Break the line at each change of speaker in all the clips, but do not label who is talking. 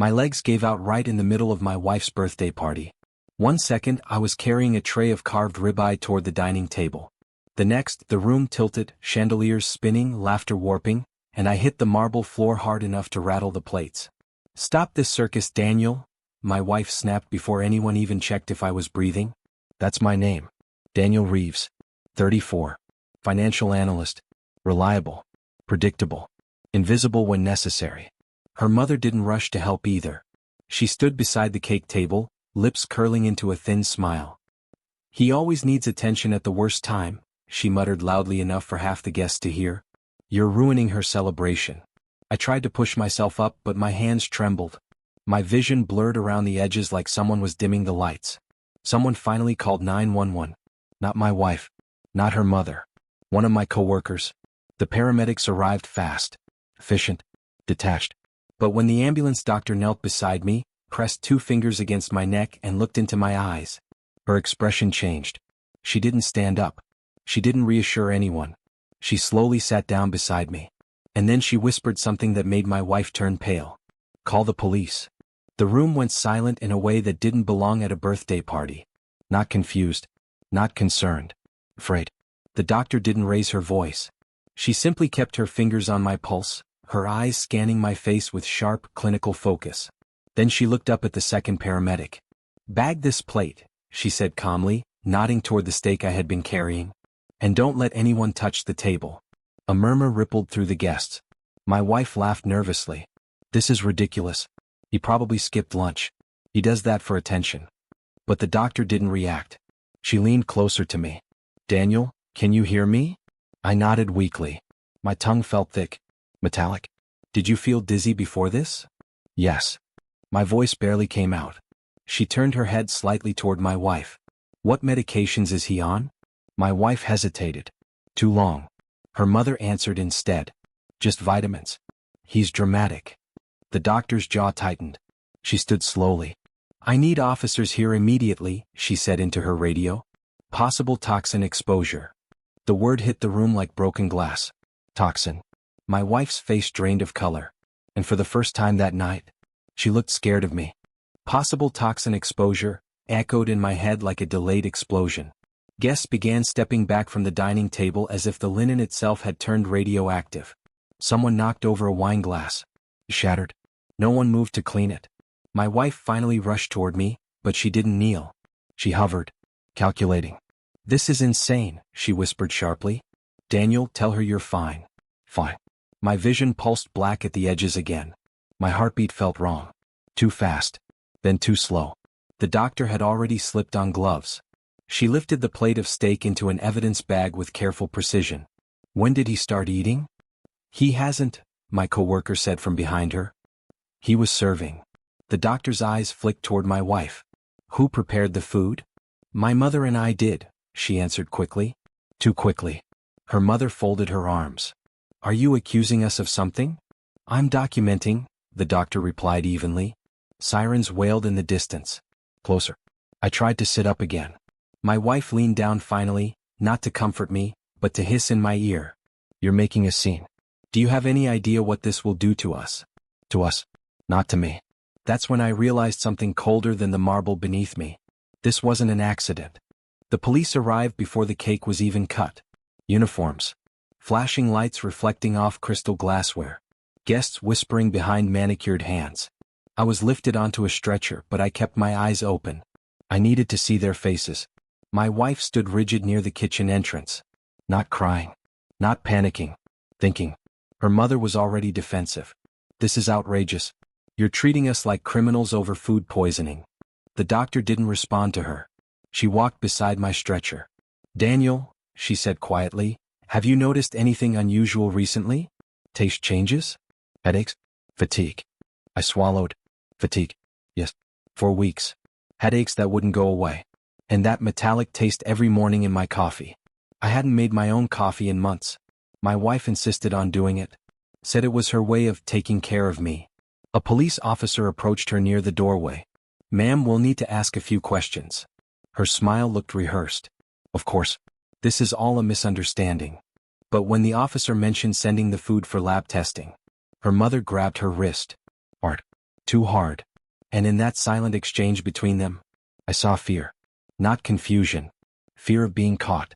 My legs gave out right in the middle of my wife's birthday party. One second, I was carrying a tray of carved ribeye toward the dining table. The next, the room tilted, chandeliers spinning, laughter warping, and I hit the marble floor hard enough to rattle the plates. "Stop this circus, Daniel," my wife snapped before anyone even checked if I was breathing. "That's my name. Daniel Reeves. 34. Financial analyst. Reliable. Predictable. Invisible when necessary." Her mother didn't rush to help either. She stood beside the cake table, lips curling into a thin smile. "He always needs attention at the worst time," she muttered loudly enough for half the guests to hear. "You're ruining her celebration." I tried to push myself up, but my hands trembled. My vision blurred around the edges like someone was dimming the lights. Someone finally called 911. Not my wife. Not her mother. One of my coworkers. The paramedics arrived fast. Efficient. Detached. But when the ambulance doctor knelt beside me, pressed 2 fingers against my neck and looked into my eyes, her expression changed. She didn't stand up. She didn't reassure anyone. She slowly sat down beside me. And then she whispered something that made my wife turn pale. "Call the police." The room went silent in a way that didn't belong at a birthday party. Not confused. Not concerned. Afraid. The doctor didn't raise her voice. She simply kept her fingers on my pulse, her eyes scanning my face with sharp, clinical focus. Then she looked up at the second paramedic. "Bag this plate," she said calmly, nodding toward the steak I had been carrying. "And don't let anyone touch the table." A murmur rippled through the guests. My wife laughed nervously. "This is ridiculous. He probably skipped lunch. He does that for attention." But the doctor didn't react. She leaned closer to me. "Daniel, can you hear me?" I nodded weakly. My tongue felt thick. Metallic. "Did you feel dizzy before this?" "Yes." My voice barely came out. She turned her head slightly toward my wife. "What medications is he on?" My wife hesitated. "Too long." Her mother answered instead. "Just vitamins." "He's dramatic." The doctor's jaw tightened. She stood slowly. "I need officers here immediately," she said into her radio. "Possible toxin exposure." The word hit the room like broken glass. Toxin. My wife's face drained of color. And for the first time that night, she looked scared of me. Possible toxin exposure echoed in my head like a delayed explosion. Guests began stepping back from the dining table as if the linen itself had turned radioactive. Someone knocked over a wine glass. It shattered. No one moved to clean it. My wife finally rushed toward me, but she didn't kneel. She hovered, calculating. "This is insane," she whispered sharply. "Daniel, tell her you're fine." "Fine." My vision pulsed black at the edges again. My heartbeat felt wrong. Too fast. Then too slow. The doctor had already slipped on gloves. She lifted the plate of steak into an evidence bag with careful precision. "When did he start eating?" "He hasn't," my coworker said from behind her. "He was serving." The doctor's eyes flicked toward my wife. "Who prepared the food?" "My mother and I did," she answered quickly. Too quickly. Her mother folded her arms. "Are you accusing us of something?" "I'm documenting," the doctor replied evenly. Sirens wailed in the distance. Closer. I tried to sit up again. My wife leaned down finally, not to comfort me, but to hiss in my ear. "You're making a scene. Do you have any idea what this will do to us?" "To us. Not to me." That's when I realized something colder than the marble beneath me. This wasn't an accident. The police arrived before the cake was even cut. Uniforms. Flashing lights reflecting off crystal glassware. Guests whispering behind manicured hands. I was lifted onto a stretcher, but I kept my eyes open. I needed to see their faces. My wife stood rigid near the kitchen entrance. Not crying. Not panicking. Thinking. Her mother was already defensive. "This is outrageous. You're treating us like criminals over food poisoning." The doctor didn't respond to her. She walked beside my stretcher. "Daniel," she said quietly, "have you noticed anything unusual recently? Taste changes? Headaches? Fatigue?" I swallowed. "Fatigue. Yes. For weeks. Headaches that wouldn't go away. And that metallic taste every morning in my coffee. I hadn't made my own coffee in months. My wife insisted on doing it. Said it was her way of taking care of me." A police officer approached her near the doorway. "Ma'am, we'll need to ask a few questions." Her smile looked rehearsed. "Of course. This is all a misunderstanding." But when the officer mentioned sending the food for lab testing, her mother grabbed her wrist. "Art. Too hard. And in that silent exchange between them, I saw fear. Not confusion. Fear of being caught.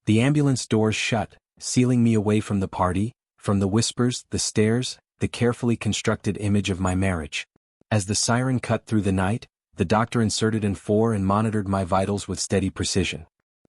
The ambulance doors shut, sealing me away from the party, from the whispers, the stares, the carefully constructed image of my marriage. As the siren cut through the night, the doctor inserted in 4 and monitored my vitals with steady precision.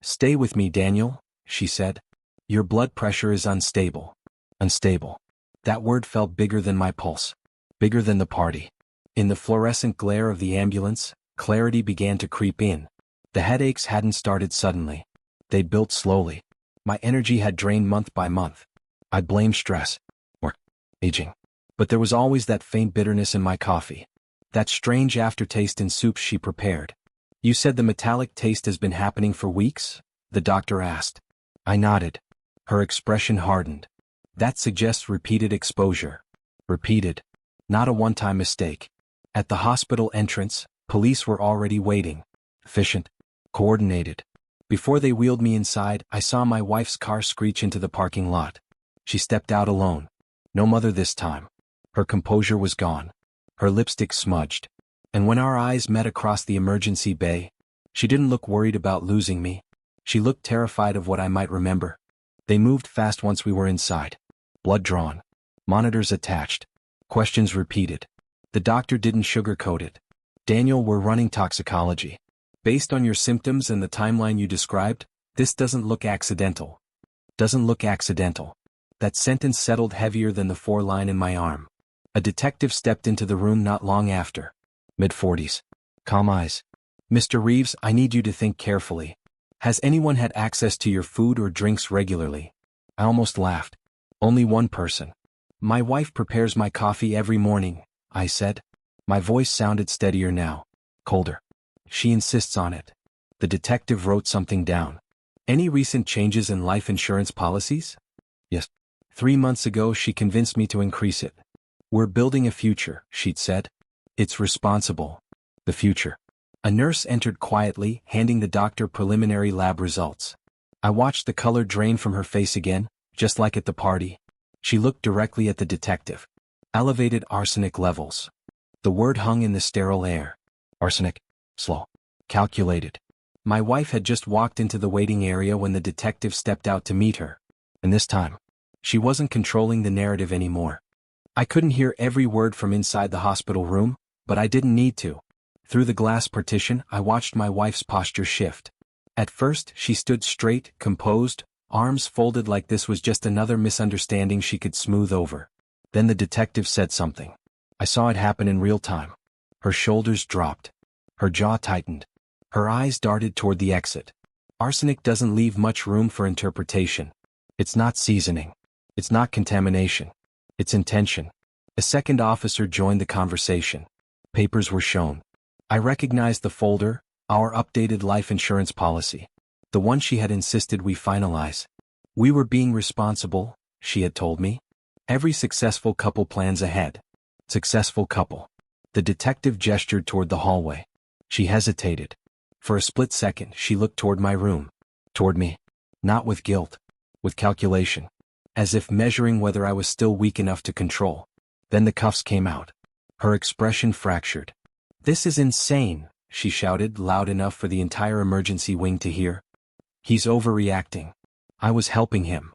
"Stay with me, Daniel," she said. "Your blood pressure is unstable." Unstable. That word felt bigger than my pulse. Bigger than the party. In the fluorescent glare of the ambulance, clarity began to creep in. The headaches hadn't started suddenly. They'd built slowly. My energy had drained month by month. I blamed stress. Or aging. But there was always that faint bitterness in my coffee. That strange aftertaste in soups she prepared. "You said the metallic taste has been happening for weeks?" the doctor asked. I nodded. Her expression hardened. "That suggests repeated exposure." Repeated. Not a one-time mistake. At the hospital entrance, police were already waiting. Efficient. Coordinated. Before they wheeled me inside, I saw my wife's car screech into the parking lot. She stepped out alone. No mother this time. Her composure was gone. Her lipstick smudged. And when our eyes met across the emergency bay, she didn't look worried about losing me. She looked terrified of what I might remember. They moved fast once we were inside. Blood drawn. Monitors attached. Questions repeated. The doctor didn't sugarcoat it. "Daniel, we're running toxicology. Based on your symptoms and the timeline you described, this doesn't look accidental." Doesn't look accidental. That sentence settled heavier than the 4-line in my arm. A detective stepped into the room not long after. Mid-40s. Calm eyes. "Mr. Reeves, I need you to think carefully. Has anyone had access to your food or drinks regularly?" I almost laughed. "Only one person. My wife prepares my coffee every morning," I said. My voice sounded steadier now. Colder. "She insists on it." The detective wrote something down. "Any recent changes in life insurance policies?" "Yes. 3 months ago she convinced me to increase it." "We're building a future," she'd said. "It's responsible." The future. A nurse entered quietly, handing the doctor preliminary lab results. I watched the color drain from her face again, just like at the party. She looked directly at the detective. Elevated arsenic levels. The word hung in the sterile air. Arsenic. Slow. Calculated. My wife had just walked into the waiting area when the detective stepped out to meet her. And this time, she wasn't controlling the narrative anymore. I couldn't hear every word from inside the hospital room, but I didn't need to. Through the glass partition, I watched my wife's posture shift. At first, she stood straight, composed, arms folded like this was just another misunderstanding she could smooth over. Then the detective said something. I saw it happen in real time. Her shoulders dropped. Her jaw tightened. Her eyes darted toward the exit. Arsenic doesn't leave much room for interpretation. It's not seasoning. It's not contamination. It's intention. A second officer joined the conversation. Papers were shown. I recognized the folder, our updated life insurance policy. The one she had insisted we finalize. We were being responsible, she had told me. Every successful couple plans ahead. Successful couple. The detective gestured toward the hallway. She hesitated. For a split second, she looked toward my room. Toward me. Not with guilt. With calculation. As if measuring whether I was still weak enough to control. Then the cuffs came out. Her expression fractured. "This is insane," she shouted loud enough for the entire emergency wing to hear. "He's overreacting." I was helping him.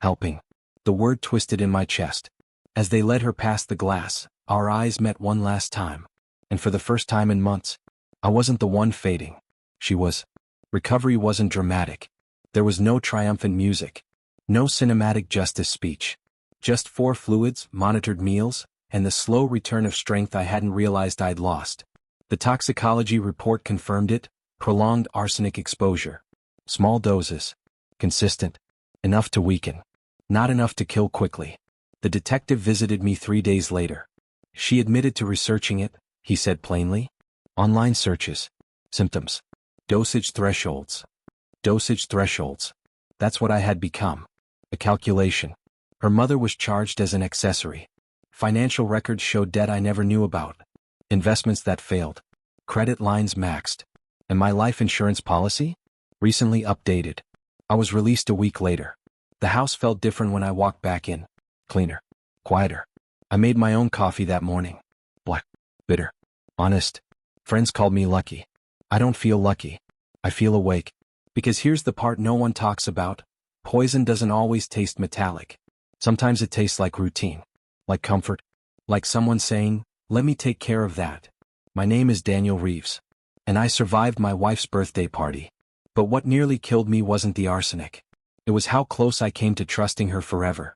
Helping. The word twisted in my chest. As they led her past the glass, our eyes met one last time. And for the first time in months, I wasn't the one fading. She was. Recovery wasn't dramatic. There was no triumphant music. No cinematic justice speech. Just 4 fluids, monitored meals, and the slow return of strength I hadn't realized I'd lost. The toxicology report confirmed it. Prolonged arsenic exposure. Small doses. Consistent. Enough to weaken. Not enough to kill quickly. The detective visited me 3 days later. "She admitted to researching it," he said plainly. "Online searches. Symptoms. Dosage thresholds. Dosage thresholds. That's what I had become. A calculation. Her mother was charged as an accessory. Financial records showed debt I never knew about. Investments that failed. Credit lines maxed. And my life insurance policy? Recently updated. I was released a week later. The house felt different when I walked back in. Cleaner. Quieter. I made my own coffee that morning. Black. Bitter. Honest. Friends called me lucky. I don't feel lucky. I feel awake. Because here's the part no one talks about. Poison doesn't always taste metallic. Sometimes it tastes like routine. Like comfort. Like someone saying, let me take care of that. My name is Daniel Reeves. And I survived my wife's birthday party. But what nearly killed me wasn't the arsenic. It was how close I came to trusting her forever.